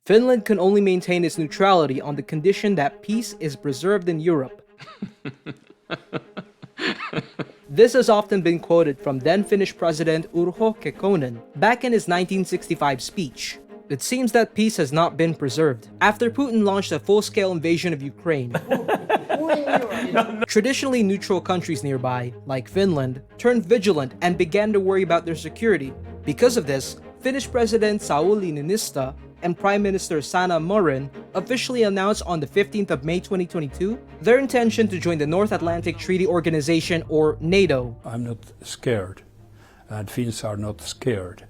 Finland can only maintain its neutrality on the condition that peace is preserved in Europe. This has often been quoted from then Finnish President Urho Kekkonen back in his 1965 speech. It seems that peace has not been preserved after Putin launched a full-scale invasion of Ukraine. Traditionally neutral countries nearby, like Finland, turned vigilant and began to worry about their security. Because of this, Finnish President Sauli Niinistö and Prime Minister Sanna Marin officially announced on the 15th of May 2022 their intention to join the North Atlantic Treaty Organization, or NATO. I'm not scared, and Finns are not scared,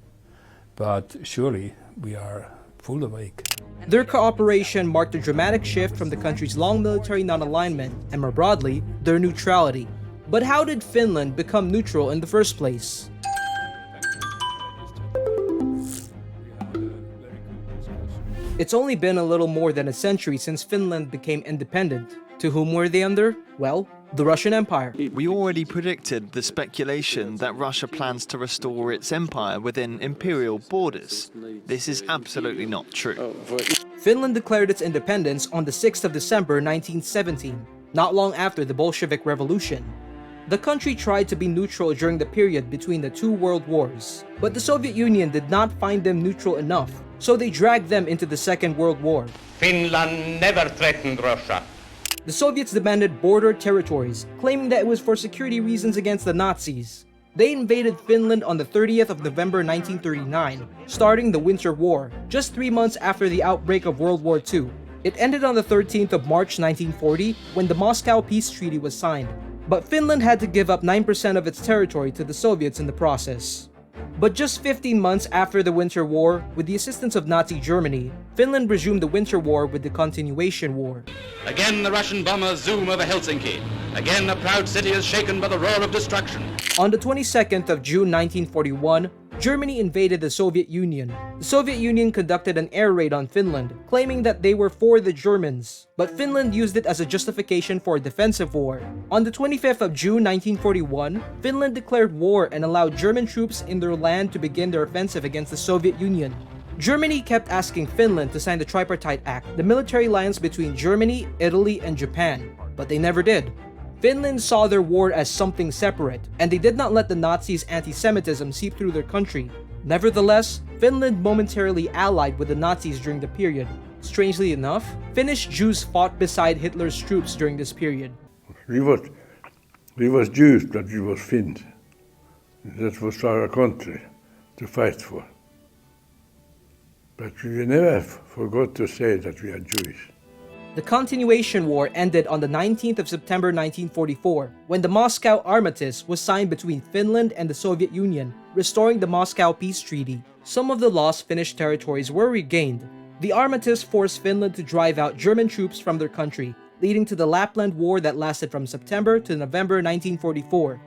but surely we are full awake. Their cooperation marked a dramatic shift from the country's long military non-alignment and, more broadly, their neutrality. But how did Finland become neutral in the first place? It's only been a little more than a century since Finland became independent. To whom were they under? Well, the Russian Empire. We already predicted the speculation that Russia plans to restore its empire within imperial borders. This is absolutely not true. Finland declared its independence on the 6th of December 1917, not long after the Bolshevik Revolution. The country tried to be neutral during the period between the two world wars, but the Soviet Union did not find them neutral enough, so they dragged them into the Second World War. Finland never threatened Russia. The Soviets demanded border territories, claiming that it was for security reasons against the Nazis. They invaded Finland on the 30th of November 1939, starting the Winter War, just 3 months after the outbreak of World War II. It ended on the 13th of March 1940 when the Moscow Peace Treaty was signed. But Finland had to give up 9% of its territory to the Soviets in the process. But just 15 months after the Winter War, with the assistance of Nazi Germany, Finland resumed the Winter War with the Continuation War. Again the Russian bombers zoom over Helsinki. Again a proud city is shaken by the roar of destruction. On the 22nd of June 1941, Germany invaded the Soviet Union. The Soviet Union conducted an air raid on Finland, claiming that they were for the Germans, but Finland used it as a justification for a defensive war. On the 25th of June 1941, Finland declared war and allowed German troops in their land to begin their offensive against the Soviet Union. Germany kept asking Finland to sign the Tripartite Act, the military alliance between Germany, Italy, and Japan, but they never did. Finland saw their war as something separate, and they did not let the Nazis' anti-Semitism seep through their country. Nevertheless, Finland momentarily allied with the Nazis during the period. Strangely enough, Finnish Jews fought beside Hitler's troops during this period. We was Jews, but we was Finns. That was our country to fight for. But we never forgot to say that we are Jewish. The Continuation War ended on the 19th of September 1944, when the Moscow Armistice was signed between Finland and the Soviet Union, restoring the Moscow Peace Treaty. Some of the lost Finnish territories were regained. The Armistice forced Finland to drive out German troops from their country, leading to the Lapland War that lasted from September to November 1944.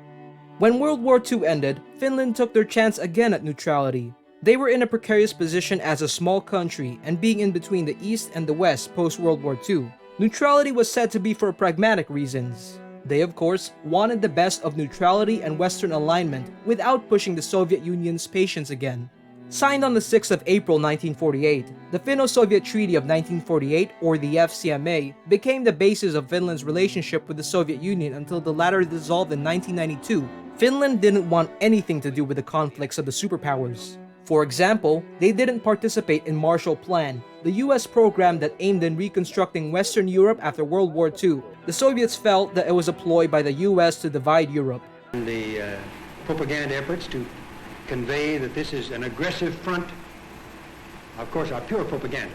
When World War II ended, Finland took their chance again at neutrality. They were in a precarious position as a small country and being in between the East and the West post-World War II. Neutrality was said to be for pragmatic reasons. They, of course, wanted the best of neutrality and Western alignment without pushing the Soviet Union's patience again. Signed on the 6th of April 1948, the Finno-Soviet Treaty of 1948, or the FCMA, became the basis of Finland's relationship with the Soviet Union until the latter dissolved in 1992. Finland didn't want anything to do with the conflicts of the superpowers. For example, they didn't participate in Marshall Plan, the US program that aimed in reconstructing Western Europe after World War II. The Soviets felt that it was a ploy by the US to divide Europe. The propaganda efforts to convey that this is an aggressive front, of course, are pure propaganda.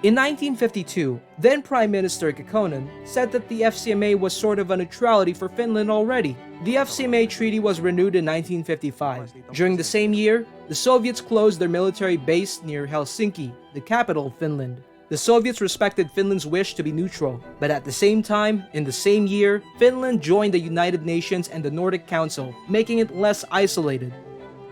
In 1952, then Prime Minister Kekkonen said that the FCMA was sort of a neutrality for Finland already. The FCMA treaty was renewed in 1955. During the same year, the Soviets closed their military base near Helsinki, the capital of Finland. The Soviets respected Finland's wish to be neutral, but at the same time, in the same year, Finland joined the United Nations and the Nordic Council, making it less isolated.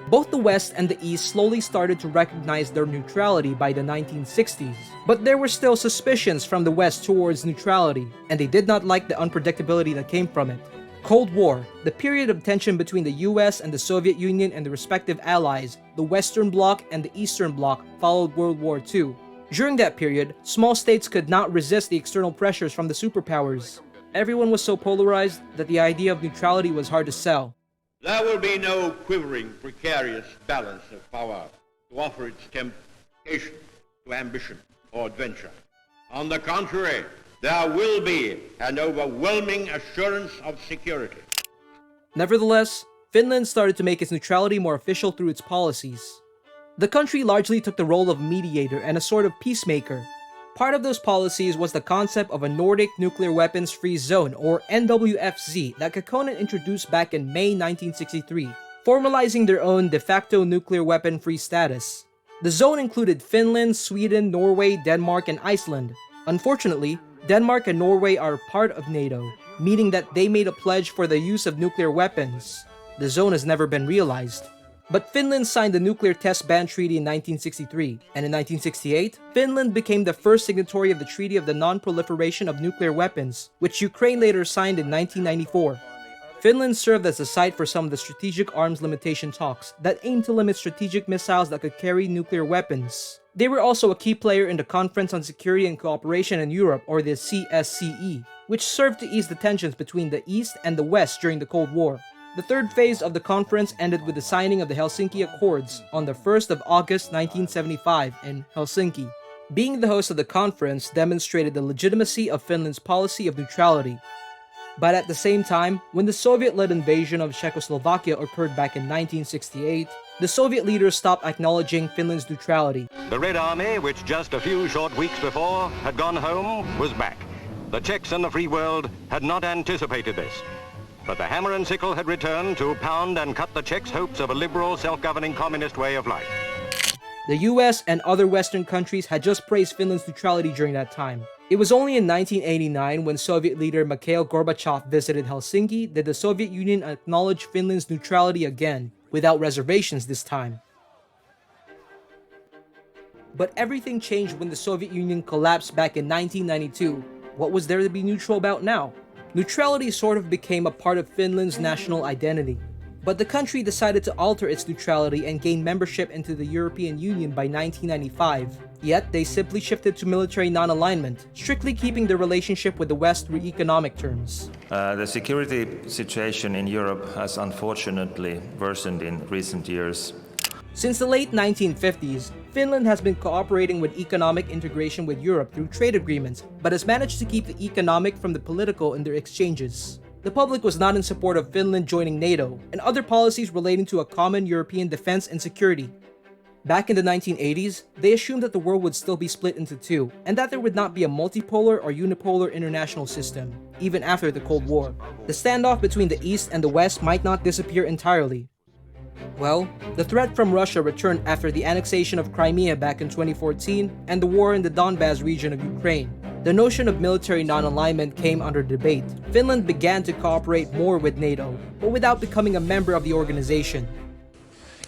Both the West and the East slowly started to recognize their neutrality by the 1960s, but there were still suspicions from the West towards neutrality, and they did not like the unpredictability that came from it. Cold War, the period of tension between the US and the Soviet Union and the respective allies, the Western Bloc and the Eastern Bloc, followed World War II. During that period, small states could not resist the external pressures from the superpowers. Everyone was so polarized that the idea of neutrality was hard to sell. There will be no quivering, precarious balance of power to offer its temptation to ambition or adventure. On the contrary, there will be an overwhelming assurance of security. Nevertheless, Finland started to make its neutrality more official through its policies. The country largely took the role of mediator and a sort of peacemaker. Part of those policies was the concept of a Nordic Nuclear Weapons Free Zone, or NWFZ, that Kekkonen introduced back in May 1963, formalizing their own de facto nuclear weapon-free status. The zone included Finland, Sweden, Norway, Denmark, and Iceland. Unfortunately, Denmark and Norway are part of NATO, meaning that they made a pledge for the use of nuclear weapons. The zone has never been realized. But Finland signed the Nuclear Test Ban Treaty in 1963, and in 1968, Finland became the first signatory of the Treaty of the Non-Proliferation of Nuclear Weapons, which Ukraine later signed in 1994. Finland served as a site for some of the strategic arms limitation talks that aimed to limit strategic missiles that could carry nuclear weapons. They were also a key player in the Conference on Security and Cooperation in Europe, or the CSCE, which served to ease the tensions between the East and the West during the Cold War. The third phase of the conference ended with the signing of the Helsinki Accords on the 1st of August 1975 in Helsinki. Being the host of the conference demonstrated the legitimacy of Finland's policy of neutrality. But at the same time, when the Soviet-led invasion of Czechoslovakia occurred back in 1968, the Soviet leaders stopped acknowledging Finland's neutrality. The Red Army, which just a few short weeks before had gone home, was back. The Czechs and the free world had not anticipated this. But the hammer and sickle had returned to pound and cut the Czechs' hopes of a liberal, self-governing communist way of life. The US and other Western countries had just praised Finland's neutrality during that time. It was only in 1989 when Soviet leader Mikhail Gorbachev visited Helsinki that the Soviet Union acknowledged Finland's neutrality again, without reservations this time. But everything changed when the Soviet Union collapsed back in 1992. What was there to be neutral about now? Neutrality sort of became a part of Finland's national identity. But the country decided to alter its neutrality and gain membership into the European Union by 1995. Yet, they simply shifted to military non-alignment, strictly keeping the relationship with the West through economic terms. The security situation in Europe has unfortunately worsened in recent years. Since the late 1950s, Finland has been cooperating with economic integration with Europe through trade agreements, but has managed to keep the economic from the political in their exchanges. The public was not in support of Finland joining NATO and other policies relating to a common European defense and security. Back in the 1980s, they assumed that the world would still be split into two, and that there would not be a multipolar or unipolar international system, even after the Cold War. The standoff between the East and the West might not disappear entirely. Well, the threat from Russia returned after the annexation of Crimea back in 2014 and the war in the Donbas region of Ukraine. The notion of military non-alignment came under debate. Finland began to cooperate more with NATO, but without becoming a member of the organization.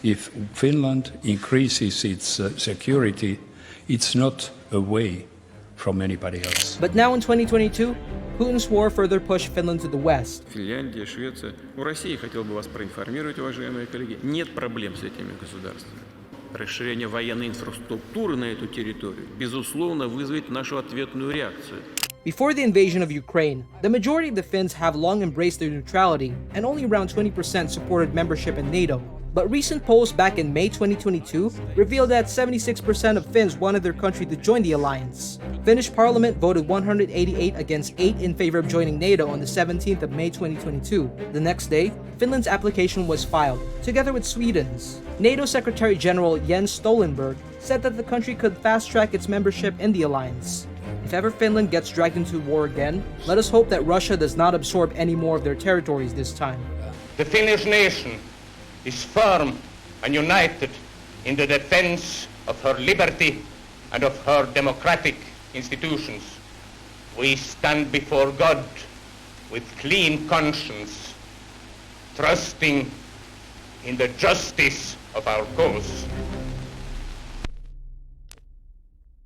If Finland increases its security, it's not away from anybody else. But now in 2022, Putin's war further pushed Finland to the west. Финляндия, Швеция. У России, хотел бы вас проинформировать, уважаемые коллеги, нет проблем с этими государствами. Расширение военной инфраструктуры на эту территорию, безусловно, вызовет нашу ответную реакцию. Before the invasion of Ukraine, the majority of the Finns have long embraced their neutrality, and only around 20% supported membership in NATO. But recent polls back in May 2022 revealed that 76% of Finns wanted their country to join the alliance. Finnish parliament voted 188 against 8 in favor of joining NATO on the 17th of May 2022. The next day, Finland's application was filed, together with Sweden's. NATO Secretary General Jens Stoltenberg said that the country could fast-track its membership in the alliance. If ever Finland gets dragged into war again, let us hope that Russia does not absorb any more of their territories this time. The Finnish nation is firm and united in the defense of her liberty and of her democratic institutions. We stand before God with clean conscience, trusting in the justice of our cause.